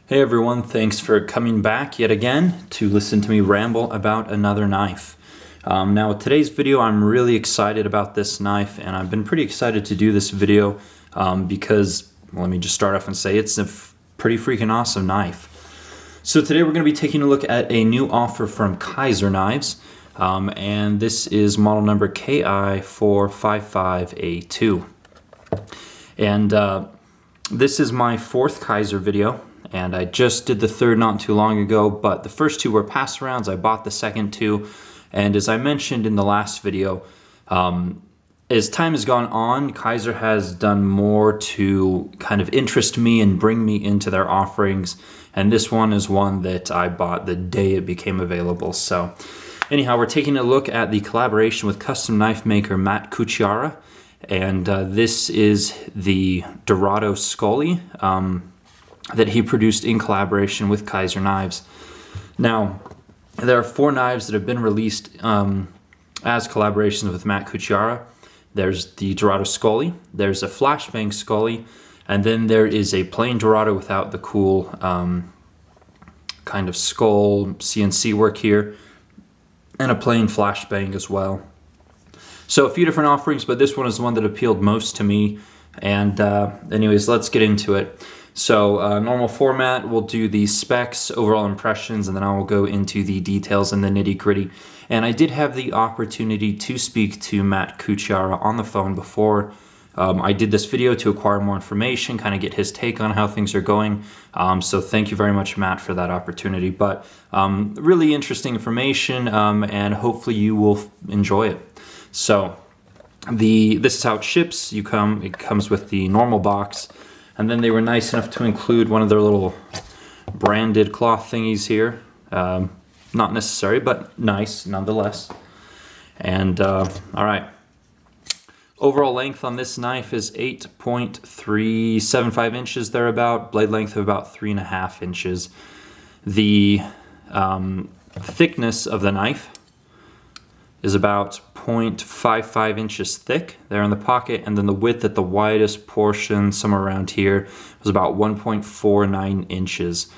Hey everyone, thanks for coming back yet again to listen to me ramble about another knife. Now with today's video, I'm really excited about this knife, and I've been pretty excited to do this video because, well, let me just start off and say it's a pretty freaking awesome knife. So today we're going to be taking a look at a new offer from Kizer Knives, and this is model number KI455A2. And this is my fourth Kizer video. And I just did the third not too long ago, but the first two were pass arounds. I bought the second two, and as I mentioned in the last video, as time has gone on, Kizer has done more to kind of interest me and bring me into their offerings, and this one is one that I bought the day it became available. So anyhow, we're taking a look at the collaboration with custom knife maker Matt Cucchiara, and this is the Dorado Skully that he produced in collaboration with Kizer Knives. Now, there are four knives that have been released as collaborations with Matt Cucchiara. There's the Dorado Skully, there's a flashbang Skully, and then there is a plain Dorado without the cool kind of skull CNC work here, and a plain flashbang as well. So a few different offerings, but this one is the one that appealed most to me. And anyways, let's get into it. So normal format, we'll do the specs, overall impressions, and then I will go into the details and the nitty-gritty. And I did have the opportunity to speak to Matt Cucchiara on the phone before I did this video to acquire more information, kind of get his take on how things are going. So thank you very much, Matt, for that opportunity. But really interesting information, and hopefully you will enjoy it. So this is how it ships. It comes with the normal box. And then they were nice enough to include one of their little branded cloth thingies here. Not necessary, but nice nonetheless. And all right. Overall length on this knife is 8.375 inches thereabout. Blade length of about 3.5 inches. The thickness of the knife is about 0.55 inches thick there in the pocket, and then the width at the widest portion, somewhere around here, was about 1.49 inches.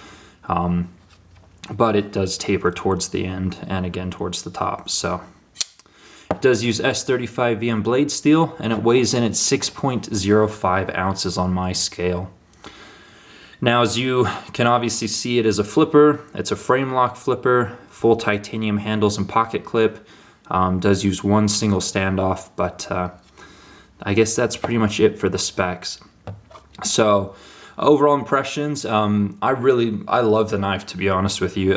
But it does taper towards the end and again towards the top. So it does use S35 VM blade steel, and it weighs in at 6.05 ounces on my scale. Now, as you can obviously see, it is a flipper. It's a frame lock flipper, full titanium handles and pocket clip. Does use one single standoff, but I guess that's pretty much it for the specs. So overall impressions, I love the knife, to be honest with you.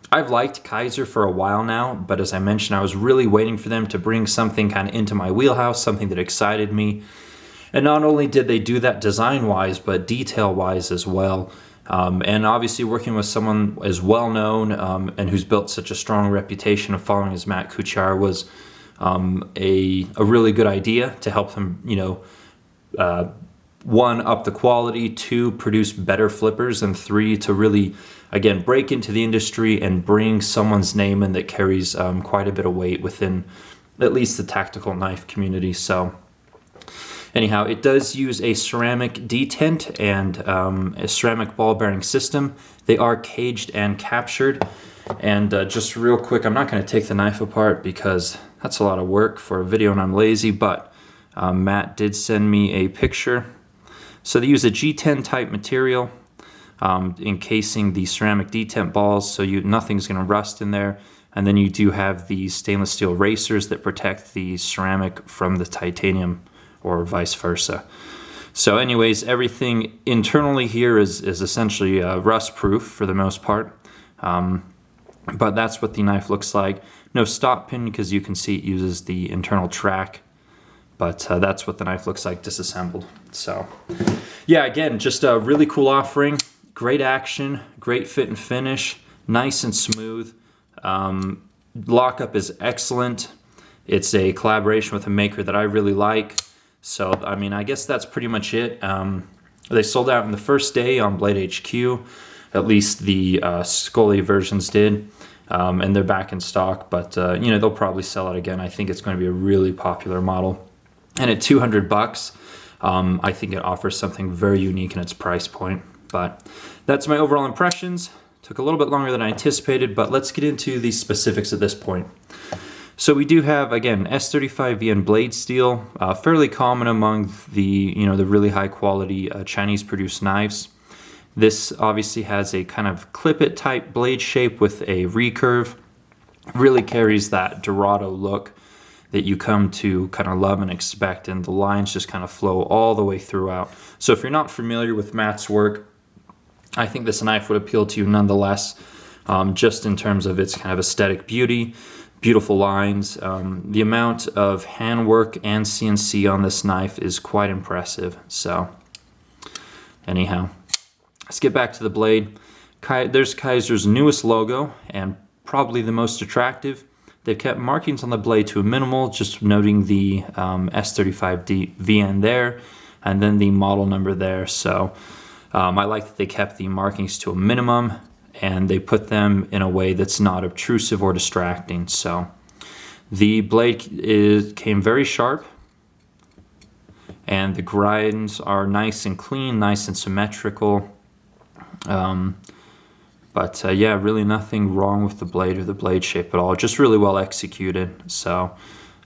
I've liked Kizer for a while now, but as I mentioned, I was really waiting for them to bring something kind of into my wheelhouse, something that excited me. And not only did they do that design-wise, but detail-wise as well. And obviously working with someone as well known and who's built such a strong reputation of following as Matt Cucchiara was a really good idea to help them, one, up the quality, two, produce better flippers, and three, to really, again, break into the industry and bring someone's name in that carries quite a bit of weight within at least the tactical knife community. So anyhow, it does use a ceramic detent and a ceramic ball bearing system. They are caged and captured. And just real quick, I'm not going to take the knife apart because that's a lot of work for a video and I'm lazy, but Matt did send me a picture. So they use a G10 type material encasing the ceramic detent balls, so nothing's going to rust in there. And then you do have these stainless steel racers that protect the ceramic from the titanium, or vice versa. So anyways, everything internally here is essentially rust proof for the most part. But that's what the knife looks like. No stop pin because you can see it uses the internal track. But that's what the knife looks like disassembled. So yeah, again, just a really cool offering. Great action, great fit and finish, nice and smooth. Lockup is excellent. It's a collaboration with a maker that I really like. So, I mean, I guess that's pretty much it. They sold out in the first day on Blade HQ. At least the Skully versions did. And they're back in stock. But, they'll probably sell it again. I think it's going to be a really popular model. And at $200, I think it offers something very unique in its price point. But that's my overall impressions. Took a little bit longer than I anticipated, but let's get into the specifics at this point. So we do have, again, S35VN blade steel, fairly common among the, the really high quality Chinese produced knives. This obviously has a kind of clip-it type blade shape with a recurve. Really carries that Dorado look that you come to kind of love and expect, and the lines just kind of flow all the way throughout. So if you're not familiar with Matt's work, I think this knife would appeal to you nonetheless, just in terms of its kind of aesthetic beauty. Beautiful lines. The amount of handwork and CNC on this knife is quite impressive. So anyhow, let's get back to the blade. There's Kizer's newest logo, and probably the most attractive. They've kept markings on the blade to a minimal, just noting the S35VN there, and then the model number there. So I like that they kept the markings to a minimum, and they put them in a way that's not obtrusive or distracting. So the blade came very sharp, and the grinds are nice and clean, nice and symmetrical. Yeah, really nothing wrong with the blade or the blade shape at all. Just really well executed. So,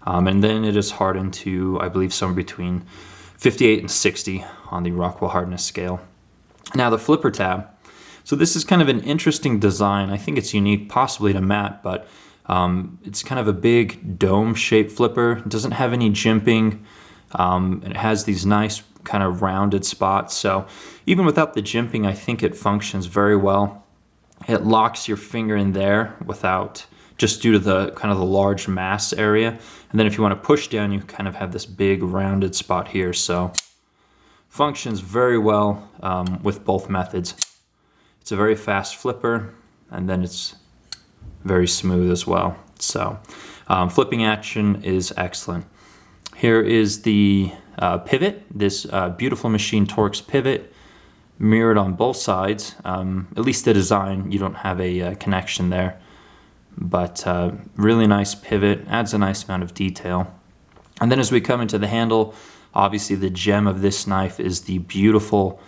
and then it is hardened to, I believe, somewhere between 58 and 60 on the Rockwell hardness scale. Now the flipper tab. So this is kind of an interesting design. I think it's unique possibly to Matt, but it's kind of a big dome-shaped flipper. It doesn't have any jimping. It has these nice kind of rounded spots. So even without the jimping, I think it functions very well. It locks your finger in there without, just due to the kind of the large mass area. And then if you want to push down, you kind of have this big rounded spot here. So functions very well with both methods. It's a very fast flipper, and then it's very smooth as well. So flipping action is excellent. Here is the pivot, this beautiful machine Torx pivot, mirrored on both sides. At least the design, you don't have a connection there. But really nice pivot, adds a nice amount of detail. And then as we come into the handle, obviously the gem of this knife is the beautiful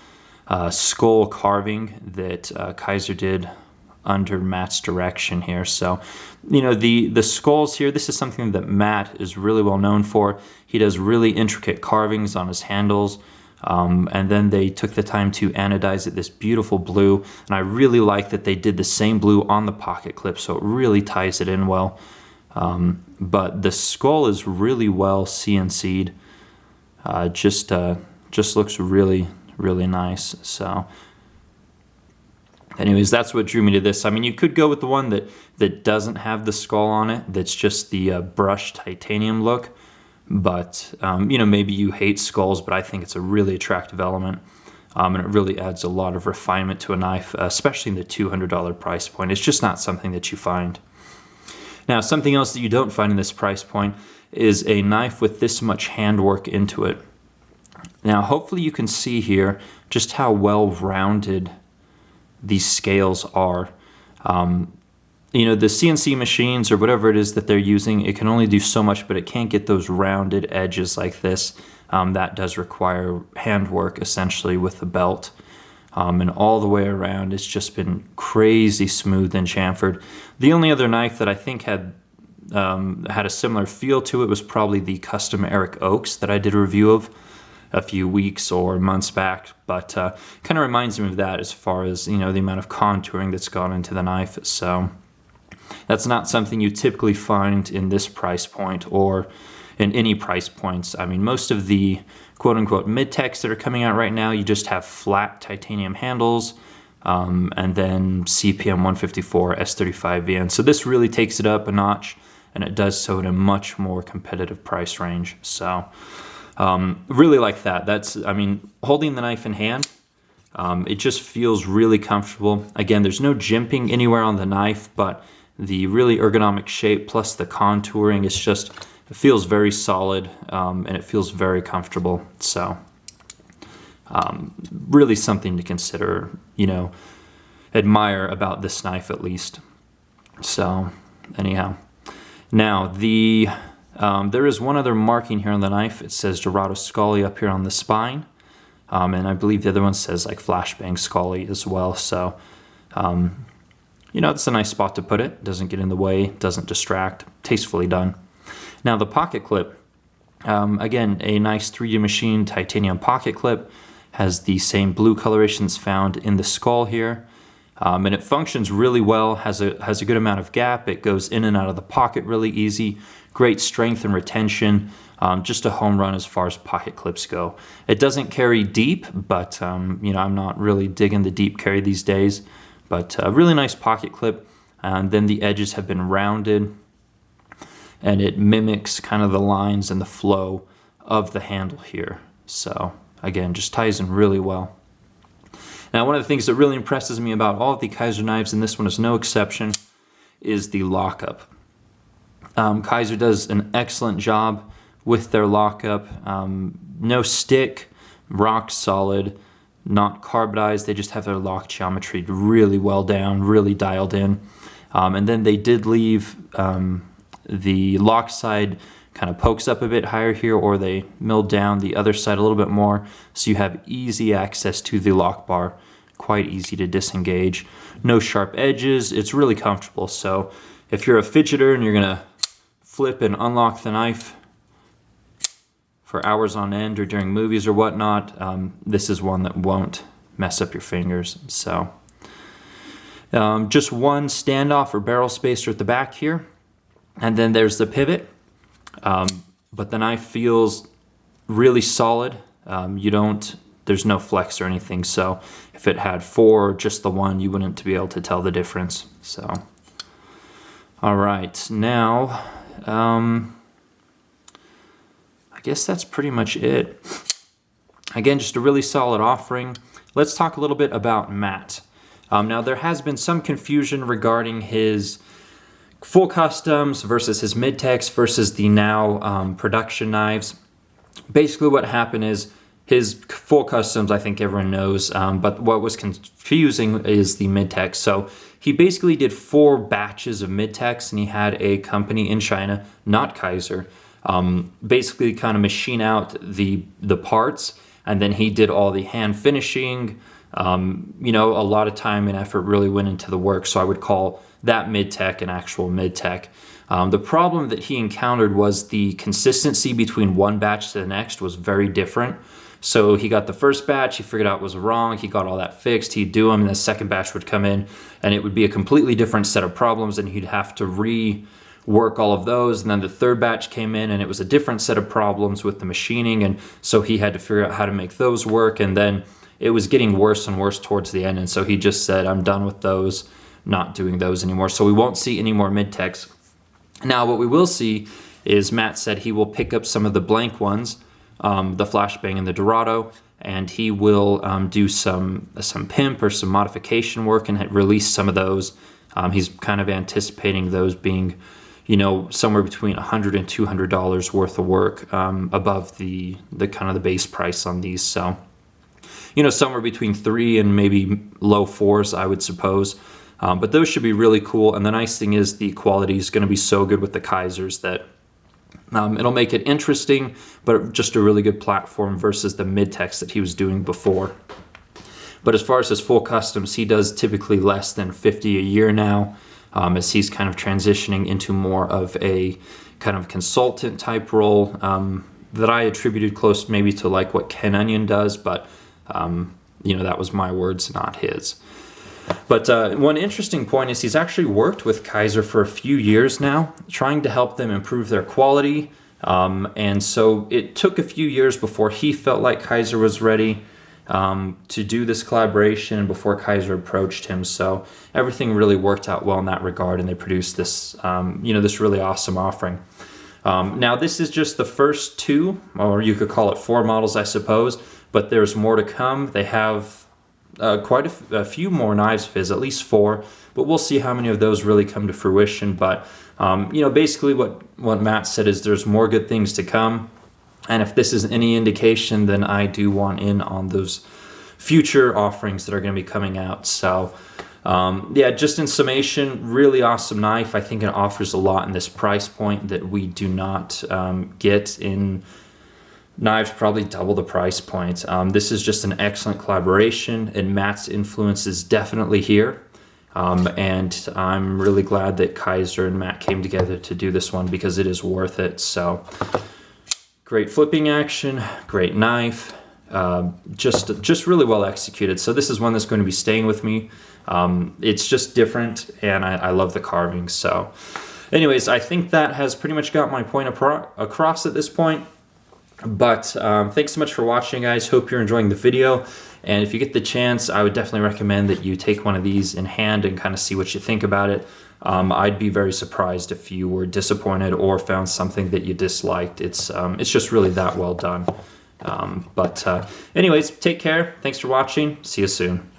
skull carving that Kizer did under Matt's direction here. So, the skulls here, this is something that Matt is really well known for. He does really intricate carvings on his handles, and then they took the time to anodize it this beautiful blue, and I really like that they did the same blue on the pocket clip, so it really ties it in well. But the skull is really well CNC'd. Just looks really nice. So anyways, that's what drew me to this. I mean, you could go with the one that doesn't have the skull on it, that's just the brushed titanium look, but maybe you hate skulls, but I think it's a really attractive element, and it really adds a lot of refinement to a knife, especially in the $200 price point. It's just not something that you find. Now, something else that you don't find in this price point is a knife with this much handwork into it. Now, hopefully you can see here just how well-rounded these scales are. The CNC machines or whatever it is that they're using, it can only do so much, but it can't get those rounded edges like this. That does require handwork, essentially, with the belt. And all the way around, it's just been crazy smooth and chamfered. The only other knife that I think had a similar feel to it was probably the custom Eric Oaks that I did a review of a few weeks or months back, but kind of reminds me of that as far as the amount of contouring that's gone into the knife. So that's not something you typically find in this price point or in any price points. I mean, most of the quote-unquote Midtechs that are coming out right now, you just have flat titanium handles, and then CPM 154 S35VN. So this really takes it up a notch, and it does so at a much more competitive price range. So really like that. Holding the knife in hand, it just feels really comfortable. Again, there's no jimping anywhere on the knife, but the really ergonomic shape plus the contouring, it feels very solid, and it feels very comfortable. So really something to consider, admire about this knife at least. So anyhow, now there is one other marking here on the knife. It says Dorado Skully up here on the spine. And I believe the other one says like Flashbang Skully as well. So, it's a nice spot to put it. Doesn't get in the way, doesn't distract, tastefully done. Now the pocket clip, again, a nice 3D machine titanium pocket clip, has the same blue colorations found in the skull here. And it functions really well, has a good amount of gap. It goes in and out of the pocket really easy, great strength and retention. Just a home run as far as pocket clips go. It doesn't carry deep, but I'm not really digging the deep carry these days. But a really nice pocket clip. And then the edges have been rounded, and it mimics kind of the lines and the flow of the handle here. So again, just ties in really well. Now, one of the things that really impresses me about all of the Kizer knives, and this one is no exception, is the lockup. Kizer does an excellent job with their lockup. No stick, rock solid, not carbonized. They just have their lock geometry really well down, really dialed in. And then they did leave the lock side kind of pokes up a bit higher here, or they milled down the other side a little bit more, so you have easy access to the lock bar, quite easy to disengage. No sharp edges, it's really comfortable. So if you're a fidgeter and you're gonna flip and unlock the knife for hours on end or during movies or whatnot, this is one that won't mess up your fingers. So just one standoff or barrel spacer at the back here, and then there's the pivot. But the knife feels really solid. There's no flex or anything. So if it had 4 or just the 1, you wouldn't be able to tell the difference. So, all right, now, I guess that's pretty much it. Again, just a really solid offering. Let's talk a little bit about Matt. Now there has been some confusion regarding his full customs versus his Midtechs versus the now production knives. Basically what happened is his full customs, I think everyone knows, but what was confusing is the Midtech. So he basically did 4 batches of Midtechs, and he had a company in China, not Kizer, basically kind of machine out the parts, and then he did all the hand finishing. A lot of time and effort really went into the work, so I would call that Midtech an actual Midtech. The problem that he encountered was the consistency between one batch to the next was very different. So he got the first batch, he figured out it was wrong, he got all that fixed, he'd do them, and the second batch would come in, and it would be a completely different set of problems, and he'd have to rework all of those. And then the third batch came in, and it was a different set of problems with the machining, and so he had to figure out how to make those work, and then it was getting worse and worse towards the end, and so he just said, I'm done with those, not doing those anymore. So we won't see any more Midtechs. Now what we will see is Matt said he will pick up some of the blank ones, the Flashbang and the Dorado, and he will do some pimp or some modification work and release some of those. He's kind of anticipating those being, somewhere between $100 and $200 worth of work above the kind of the base price on these. So, somewhere between 3 and maybe low 4s, I would suppose. But those should be really cool. And the nice thing is the quality is going to be so good with the Kizers that it'll make it interesting, but just a really good platform versus the Midtechs that he was doing before. But as far as his full customs, he does typically less than 50 a year now, as he's kind of transitioning into more of a kind of consultant type role that I attributed close maybe to like what Ken Onion does, but that was my words, not his. But one interesting point is he's actually worked with Kizer for a few years now, trying to help them improve their quality. And so it took a few years before he felt like Kizer was ready to do this collaboration, before Kizer approached him. So everything really worked out well in that regard, and they produced this, this really awesome offering. Now this is just the first 2, or you could call it 4 models, I suppose, but there's more to come. They have quite a few more knives of his, at least 4, but we'll see how many of those really come to fruition. But basically what Matt said is there's more good things to come, and if this is any indication, then I do want in on those future offerings that are going to be coming out. So just in summation, really awesome knife. I think it offers a lot in this price point that we do not get in knives probably double the price point. This is just an excellent collaboration, and Matt's influence is definitely here. And I'm really glad that Kizer and Matt came together to do this one because it is worth it. So great flipping action, great knife, just really well executed. So this is one that's going to be staying with me. It's just different, and I love the carving. So anyways, I think that has pretty much got my point across at this point. But thanks so much for watching, guys. Hope you're enjoying the video. And if you get the chance, I would definitely recommend that you take one of these in hand and kind of see what you think about it. I'd be very surprised if you were disappointed or found something that you disliked. It's just really that well done. Anyways, take care. Thanks for watching. See you soon.